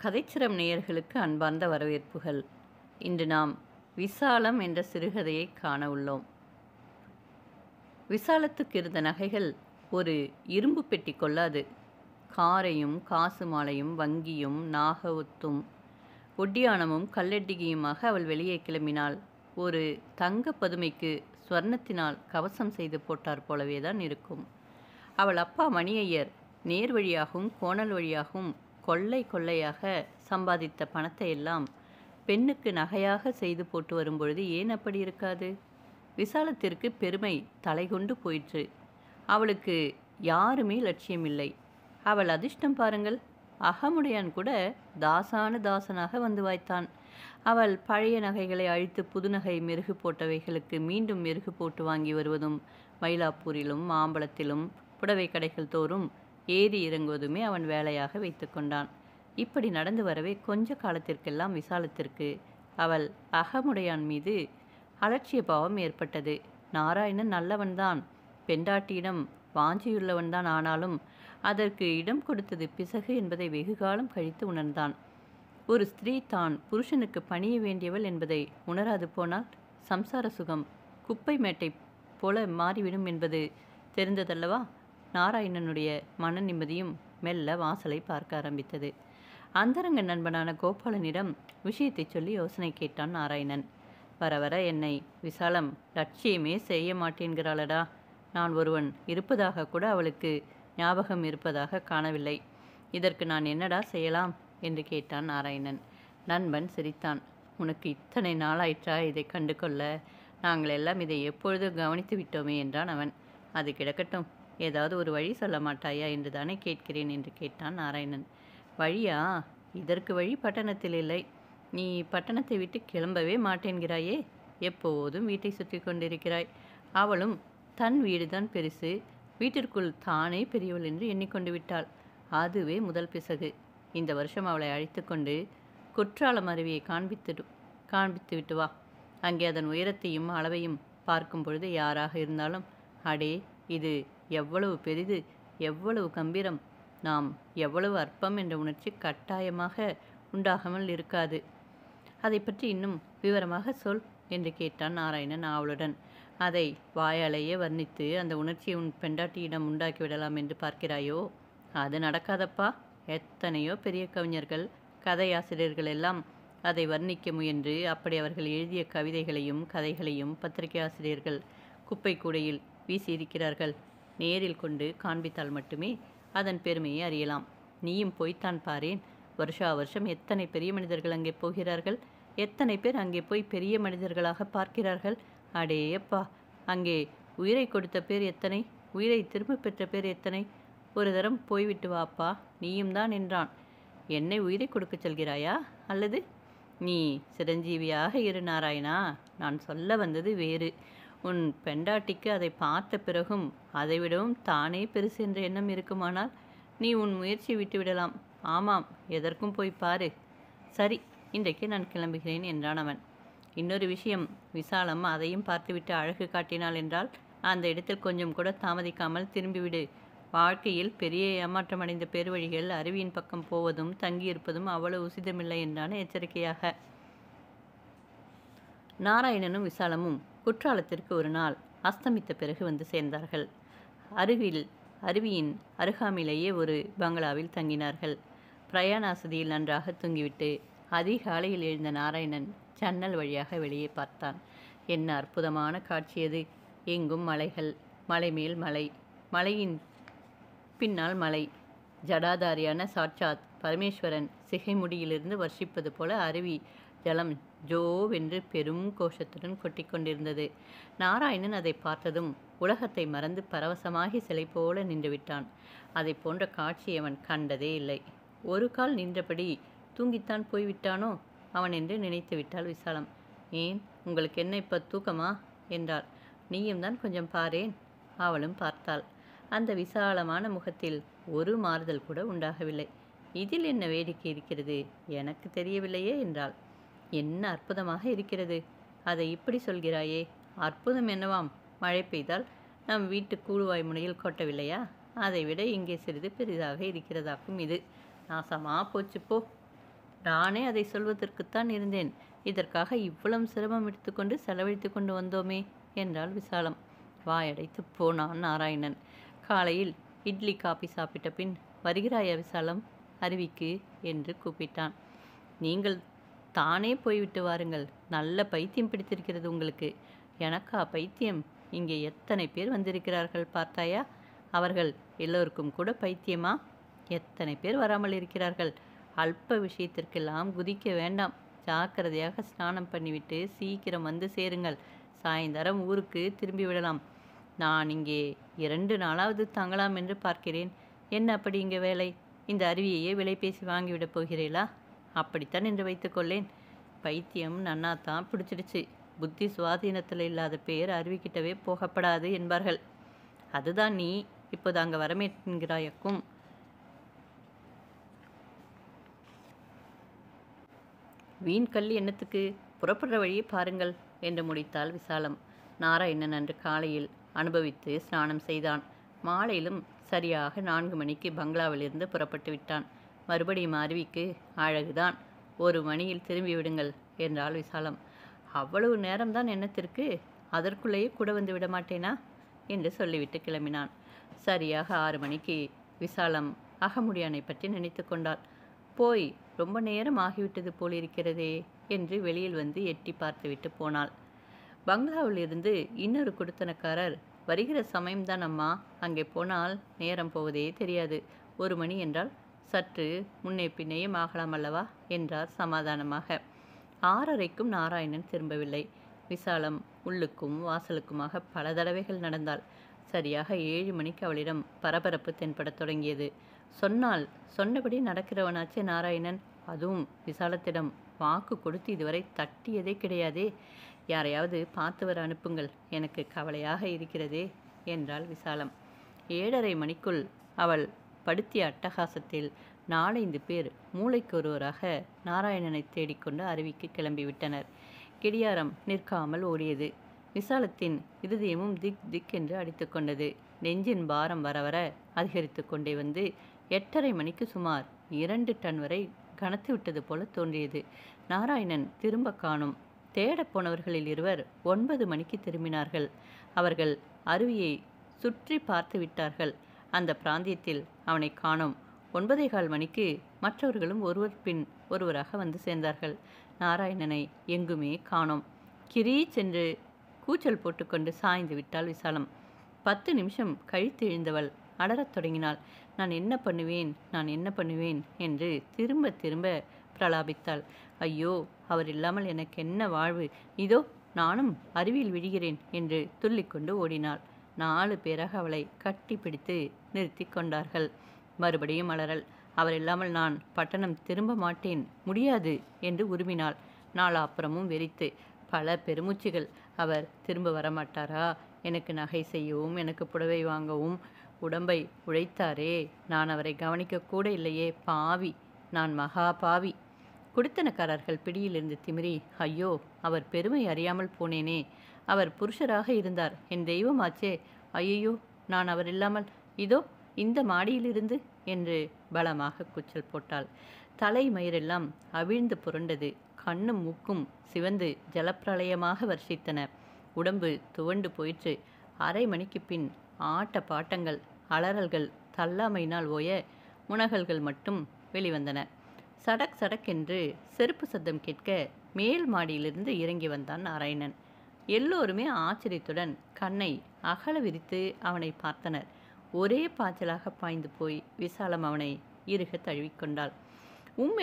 கதைச்சிரம் நேயர்களுக்கு அன்பார்ந்த வரவேற்புகள். இன்று நாம் விசாலம் என்ற சிறுகதையை காண உள்ளோம். விசாலத்துக்கு இருந்த நகைகள் ஒரு இரும்பு பெட்டி கொள்ளாது. காரையும் காசு மாலையும் வங்கியும் நாகவொத்தும் ஒட்டியானமும் கல்லெட்டிகையுமாக அவள் வெளியே கிளம்பினாள். ஒரு தங்க பதுமைக்கு ஸ்வர்ணத்தினால் கவசம் செய்து போட்டார் போலவே தான் இருக்கும். அவள் அப்பா மணியையர் நேர் வழியாகவும் கோணல் வழியாகவும் கொள்ளை கொள்ளையாக சம்பாதித்த பணத்தை எல்லாம் பெண்ணுக்கு நகையாக செய்து போட்டு வரும்பொழுது ஏன் அப்படி இருக்காது? விசாலத்திற்கு பெருமை தலை கொண்டு போயிற்று. அவளுக்கு யாருமே லட்சியமில்லை. அவள் அதிர்ஷ்டம் பாருங்கள். அகமுடையான் கூட தாசனாக வந்து வாய்த்தான். அவள் பழைய நகைகளை அழித்து புது நகை மெருகு போட்டவைகளுக்கு மீண்டும் மெருகு போட்டு வாங்கி வருவதும், மயிலாப்பூரிலும் மாம்பழத்திலும் புடவை கடைகள் தோறும் ஏறி இறங்குவதுமே அவன் வேலையாக வைத்து கொண்டான். இப்படி நடந்து வரவே கொஞ்ச காலத்திற்கெல்லாம் விசாலத்திற்கு அவள் அகமுடையான் மீது அலட்சிய பாவம் ஏற்பட்டது. நாராயணன் நல்லவன்தான், பெண்டாட்டியிடம் வாஞ்சியுள்ளவன்தான். ஆனாலும் அதற்கு இடம் கொடுத்தது பிசகு என்பதை வெகுகாலம் கழித்து உணர்ந்தான். ஒரு ஸ்திரீ தான் புருஷனுக்கு பணிய வேண்டியவள் என்பதை உணராது போனால் சம்சார சுகம் குப்பை மேட்டை போல மாறிவிடும் என்பது தெரிந்ததல்லவா? நாராயணனுடைய மன நிம்மதியும் மெல்ல வாசலை பார்க்க ஆரம்பித்தது. அந்தரங்க நண்பனான கோபாலனிடம் விஷயத்தை சொல்லி யோசனை கேட்டான் நாராயணன். வர வர என்னை விசாலம் லட்சியமே செய்ய மாட்டேன்கிறாளடா. நான் ஒருவன் இருப்பதாக கூட அவளுக்கு ஞாபகம் இருப்பதாக காணவில்லை. இதற்கு நான் என்னடா செய்யலாம் என்று கேட்டான் நாராயணன். நண்பன் சிரித்தான். உனக்கு இத்தனை நாளாயிற்றா இதை கண்டு கொள்ள? நாங்கள் எல்லாம் இதை எப்பொழுது கவனித்து விட்டோமே என்றான் அவன். அது கிடக்கட்டும், ஏதாவது ஒரு வழி சொல்ல மாட்டாயா என்று தானே கேட்கிறேன் என்று கேட்டான் நாராயணன். வழியா? இதற்கு வழி பட்டணத்தில் இல்லை. நீ பட்டணத்தை விட்டு கிளம்பவே மாட்டேன்கிறாயே. எப்போதும் வீட்டை சுற்றி கொண்டிருக்கிறாய். அவளும் தன் வீடுதான் பெருசு, வீட்டிற்குள் தானே பெரியவள் என்று எண்ணிக்கொண்டு விட்டாள். அதுவே முதல் பிசகு. இந்த வருஷம் அவளை அழைத்து கொண்டு குற்றாலம் அருவியை காண்பித்து விட்டு வா. அங்கே அதன் உயரத்தையும் அளவையும் பார்க்கும் பொழுது யாராக இருந்தாலும், அடே இது எவ்வளவு பெரிது, எவ்வளவு கம்பீரம், நாம் எவ்வளவு அற்பம் என்ற உணர்ச்சி கட்டாயமாக உண்டாகாமல் இருக்காது. அதை பற்றி இன்னும் விவரமாக சொல் என்று கேட்டான் நாராயணன் ஆவலுடன். அதை வாயாலேயே வர்ணித்து அந்த உணர்ச்சியை உன் பெண்டாட்டியிடம் உண்டாக்கிவிடலாம் என்று பார்க்கிறாயோ? அது நடக்காதப்பா. எத்தனையோ பெரிய கவிஞர்கள், கதையாசிரியர்கள் எல்லாம் அதை வர்ணிக்க முயன்று அப்படி அவர்கள் எழுதிய கவிதைகளையும் கதைகளையும் பத்திரிகை ஆசிரியர்கள் குப்பை கூடையில் வீசியிருக்கிறார்கள். நேரில் கொண்டு காண்பித்தால் மட்டுமே அதன் பெருமையை அறியலாம். நீயும் போய்த்தான் பாரேன். வருஷா வருஷம் எத்தனை பெரிய மனிதர்கள் அங்கே போகிறார்கள். எத்தனை பேர் அங்கே போய் பெரிய மனிதர்களாக பார்க்கிறார்கள். அடேயப்பா, அங்கே உயிரை கொடுத்த பேர் எத்தனை, உயிரை திரும்ப பெற்ற பேர் எத்தனை. ஒரு தரம் போய்விட்டு வாப்பா, நீயும் தான் என்றான். என்னை உயிரை கொடுக்க சொல்கிறாயா? அல்லது நீ சிரஞ்சீவியாக இரு நாராயணா. நான் சொல்ல வந்தது வேறு. உன் பெண்டாட்டிக்கு அதை பார்த்த பிறகும் அதைவிடவும் தானே பெருசு என்ற எண்ணம் இருக்குமானால் நீ உன் முயற்சியை விட்டுவிடலாம். ஆமாம், எதற்கும் போய் பாரு. சரி, இன்றைக்கு நான் கிளம்புகிறேன் என்றான் அவன். இன்னொரு விஷயம், விசாலம் அதையும் பார்த்துவிட்டு அழகு காட்டினாள் என்றால் அந்த இடத்தில் கொஞ்சம் கூட தாமதிக்காமல் திரும்பிவிடு. வாழ்க்கையில் பெரிய ஏமாற்றமடைந்த பேர்வழிகள் அருவியின் பக்கம் போவதும் தங்கியிருப்பதும் அவ்வளவு உசிதமில்லை என்றான் எச்சரிக்கையாக. நாராயணனும் விசாலமும் குற்றாலத்திற்கு ஒரு நாள் அஸ்தமித்த பிறகு வந்து சேர்ந்தார்கள். அருவியின் அருகாமையிலேயே ஒரு பங்களாவில் தங்கினார்கள். பிரயாண வசதியில் நன்றாக தூங்கிவிட்டு அதிகாலையில் எழுந்த நாராயணன் ஜன்னல் வழியாக வெளியே பார்த்தான். என்ன அற்புதமான காட்சி அது! எங்கும் மலைகள், மலை மேல் மலை, மலையின் பின்னால் மலை. ஜடாதாரியான சாட்சாத் பரமேஸ்வரன் சிகைமுடியிலிருந்து வர்ஷிப்பது போல அருவி ஜலம் ஜோவென்று பெரும் கோஷத்துடன் கொட்டி கொண்டிருந்தது. நாராயணன் அதை பார்த்ததும் உலகத்தை மறந்து பரவசமாகி சிலை போல நின்றுவிட்டான். அதை போன்ற காட்சி அவன் கண்டதே இல்லை. ஒரு கால் நின்றபடி தூங்கித்தான் போய்விட்டானோ அவன் என்று நினைத்து விட்டாள் விசாலம். ஏன், உங்களுக்கு என்ன இப்போ தூக்கமா என்றாள். நீயும் தான் கொஞ்சம் பாரேன். அவளும் பார்த்தாள். அந்த விசாலமான முகத்தில் ஒரு மாறுதல் கூட உண்டாகவில்லை. இதில் என்ன வேடிக்கை இருக்கிறது, எனக்கு தெரியவில்லையே என்றாள். என்ன அற்புதமாக இருக்கிறது, அதை இப்படி சொல்கிறாயே? அற்புதம் என்னவாம்? மழை பெய்தால் நம் வீட்டு கூடுவாய் முனையில் கொட்டவில்லையா? அதை விட இங்கே சிறிது பெரிதாக இருக்கிறதாக்கும் இது. நாசமா போச்சு போ. நானே அதை சொல்வதற்குத்தான் இருந்தேன். இதற்காக இவ்வளவு சிரமம் எடுத்துக்கொண்டு செலவழித்து கொண்டு வந்தோமே என்றாள் விசாலம். வாயடைத்து போனான் நாராயணன். காலையில் இட்லி காபி சாப்பிட்ட பின், வருகிறாயா விசாலம், அருவிக்கு என்று கூப்பிட்டான். நீங்கள் தானே போய்விட்டு வாருங்கள். நல்ல பைத்தியம் பிடித்திருக்கிறது உங்களுக்கு. எனக்கா பைத்தியம்? இங்கே எத்தனை பேர் வந்திருக்கிறார்கள் பார்த்தாயா? அவர்கள் எல்லோருக்கும் கூட பைத்தியமா? எத்தனை பேர் வராமல் இருக்கிறார்கள். அல்ப விஷயத்திற்கெல்லாம் குதிக்க வேண்டாம். ஜாக்கிரதையாக ஸ்நானம் பண்ணிவிட்டு சீக்கிரம் வந்து சேருங்கள். சாயந்தரம் ஊருக்கு திரும்பி விடலாம். நான் இங்கே 2 நாளாவது தங்கலாம் என்று பார்க்கிறேன். என்ன அப்படி இங்கே வேலை? இந்த அருவியையே விலை பேசி வாங்கிவிடப் போகிறீர்களா? அப்படித்தான் என்று வைத்துக்கொள்ளேன். பைத்தியம் நன்னாத்தான் பிடிச்சிடுச்சு. புத்தி சுவாதீனத்தில் இல்லாத பேர் அருவிக்கிட்டவே போகப்படாது என்பார்கள். அதுதான் நீ இப்போது அங்கே வரமேற்கிறாயக்கும். வீண் கல் எண்ணத்துக்கு, புறப்படுற வழியை பாருங்கள் என்று முடித்தாள் விசாலம். நாராயணன் அன்று காலையில் அனுபவித்து ஸ்நானம் செய்தான். மாலையிலும் சரியாக 4 மணிக்கு பங்களாவிலிருந்து புறப்பட்டு விட்டான். மறுபடியும் அருவிக்கு அழகுதான். 1 மணியில் திரும்பி விடுங்கள் என்றாள் விசாலம். அவ்வளவு நேரம்தான் என்னத்திற்கு? அதற்குள்ளேயே கூட வந்து விடமாட்டேனா என்று சொல்லிவிட்டு கிளம்பினான். சரியாக 6 மணிக்கு விசாலம் அகமுடியானை பற்றி நினைத்து கொண்டாள். போய் ரொம்ப நேரம் ஆகிவிட்டது போலிருக்கிறதே என்று வெளியில் வந்து எட்டி பார்த்துவிட்டு போனாள். பங்களாவிலிருந்து இன்னொரு குடித்தனக்காரர், வருகிற சமயம்தான் அம்மா, அங்கே போனால் நேரம் போவதே தெரியாது. 1 மணி என்றால் சற்று முன்னே பின்னேயும் ஆகலாம் அல்லவா என்றார் சமாதானமாக. 6:30க்கும் நாராயணன் திரும்பவில்லை. விசாலம் உள்ளுக்கும் வாசலுக்குமாக பல தடவைகள் நடந்தாள். சரியாக 7 மணிக்கு அவளிடம் பரபரப்பு தென்படத் தொடங்கியது. சொன்னால் சொன்னபடி நடக்கிறவனாச்சே நாராயணன். அதுவும் விசாலத்திடம் வாக்கு கொடுத்து இதுவரை தட்டியதே கிடையாதே. யாரையாவது பார்த்து வர அனுப்புங்கள், எனக்கு கவலையாக இருக்கிறதே என்றாள் விசாலம். 7:30 மணிக்குள் அவள் படுத்திய அட்டகாசத்தில் 4-5 பேர் மூளைக்கு ஒருவராக நாராயணனை தேடிக்கொண்டு அருவிக்கு கிளம்பிவிட்டனர். கிடியாரம் நிற்காமல் ஓடியது. விசாலத்தின் இருதயமும் திக் திக் என்று அடித்து கொண்டது. நெஞ்சின் பாரம் வர வர அதிகரித்து கொண்டே வந்து 8:30 மணிக்கு சுமார் 2 டன் வரை கனத்து விட்டது போல தோன்றியது. நாராயணன் திரும்ப காணோம். தேடப் போனவர்களில் இருவர் 9 மணிக்கு திரும்பினார்கள். அவர்கள் அருவியை சுற்றி பார்த்து விட்டார்கள். அந்த பிராந்தியத்தில் அவனை காணோம். 9:15 மணிக்கு மற்றவர்களும் ஒருவர் பின் ஒருவராக வந்து சேர்ந்தார்கள். நாராயணனை எங்குமே காணோம். கிரீச் என்று கூச்சல் போட்டுக்கொண்டு சாய்ந்து விட்டாள் விசாலம். 10 நிமிஷம் கழித்து எழுந்தவள் அலறத் தொடங்கினாள். நான் என்ன பண்ணுவேன், நான் என்ன பண்ணுவேன் என்று திரும்ப திரும்ப பிரலாபித்தாள். ஐயோ, அவர் இல்லாமல் எனக்கு என்ன வாழ்வு, இதோ நானும் அருவியில் விழுகிறேன் என்று துள்ளிக்கொண்டு ஓடினாள். 4 பேராக அவளை கட்டி பிடித்து நிறுத்தி கொண்டார்கள். மறுபடியும் அலறல். அவர் இல்லாமல் நான் பட்டணம் திரும்ப மாட்டேன், முடியாது என்று உருமினாள். நாலாப்புறமும் வெறித்து பல பெருமூச்சுகள். அவர் திரும்ப வரமாட்டாரா? எனக்கு நகை செய்யவும், எனக்கு புடவை வாங்கவும் உடம்பை உழைத்தாரே, நான் அவரை கவனிக்க கூட இல்லையே, பாவி, நான் மகா பாவி. குடித்தனக்காரர்கள் பிடியிலிருந்து திமிரி, ஐயோ, அவர் பெருமை அறியாமல் போனேனே, அவர் புருஷராக இருந்தார், என் தெய்வமாச்சே, ஐயோ, நான் அவர் இல்லாமல் இதோ இந்த மாடியிலிருந்து என்று பலமாக கூச்சல் போட்டாள். தலை மயிரெல்லாம் அவிழ்ந்து புரண்டது. கண்ணும் மூக்கும் சிவந்து ஜலப்பிரளயமாக வர்ஷித்தன. உடம்பு துவண்டு போயிற்று. 1/2 மணிக்கு பின் ஆட்ட பாட்டங்கள், அலறல்கள் தள்ளாமையினால் ஓய முனகல்கள் மட்டும் வெளிவந்தன. சடக் சடக் என்று செருப்பு சத்தம் கேட்க மேல் மாடியிலிருந்து இறங்கி வந்தான் நாராயணன். எல்லோருமே ஆச்சரியத்துடன் கண்ணை அகல விரித்து அவனை பார்த்தனர். ஒரே பாய்ச்சலாக பாய்ந்து போய் விசாலம் அவனை இறுக தழுவிக்கொண்டாள்.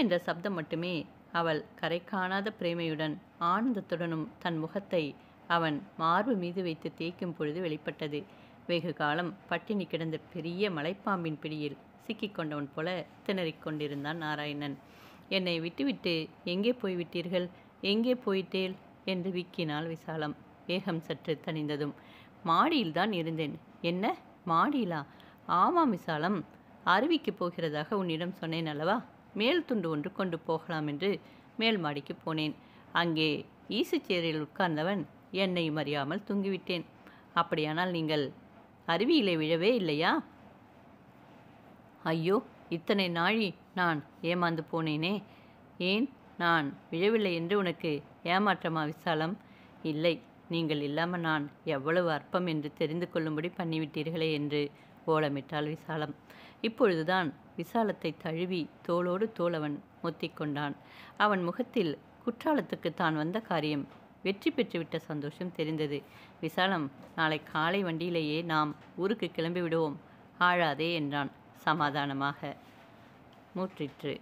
என்ற சப்தம் மட்டுமே அவள் கரை காணாத பிரேமையுடன் ஆனந்தத்துடனும் தன் முகத்தை அவன் மார்பு மீது வைத்து தேய்க்கும் பொழுது வெளிப்பட்டது. வெகு காலம் பட்டினி கிடந்த பெரிய மலைப்பாம்பின் பிடியில் சிக்கிக்கொண்டவன் போல திணறிக் கொண்டிருந்தான் நாராயணன். என்னை விட்டுவிட்டு எங்கே போய்விட்டீர்கள், எங்கே போயிட்டேல் என்று விக்கினாள் விசாலம். வேகம் சற்று தணிந்ததும், மாடியில்தான் இருந்தேன். என்ன, மாடியிலா? ஆமாம் விசாலம், அருவிக்கு போகிறதாக உன்னிடம் சொன்னேன் அல்லவா? மேல் துண்டு ஒன்று கொண்டு போகலாம் என்று மேல் மாடிக்கு போனேன். அங்கே ஈசுச்சேரியில் உட்கார்ந்தவன் என்னையும் அறியாமல் தூங்கிவிட்டேன். அப்படியானால் நீங்கள் அருவியிலே விழவே இல்லையா? ஐயோ, இத்தனை நாழி நான் ஏமாந்து போனேனே. ஏன், நான் விழவில்லை என்று உனக்கு ஏமாற்றமா விசாலம்? இல்லை, நீங்கள் இல்லாமல் நான் எவ்வளவு அற்பம் என்று தெரிந்து கொள்ளும்படி பண்ணிவிட்டீர்களே என்று ஓலமிட்டாள் விசாலம். இப்பொழுதுதான் விசாலத்தை தழுவி தோளோடு தோள் அவன் மொத்திக்கொண்டான். அவன் முகத்தில் குற்றாலத்துக்கு தான் வந்த காரியம் வெற்றி பெற்றுவிட்ட சந்தோஷம் தெரிந்தது. விசாலம், நாளை காலை வண்டியிலேயே நாம் ஊருக்கு கிளம்பி விடுவோம், ஆழாதே என்றான் சமாதானமாக. மூற்றிற்று.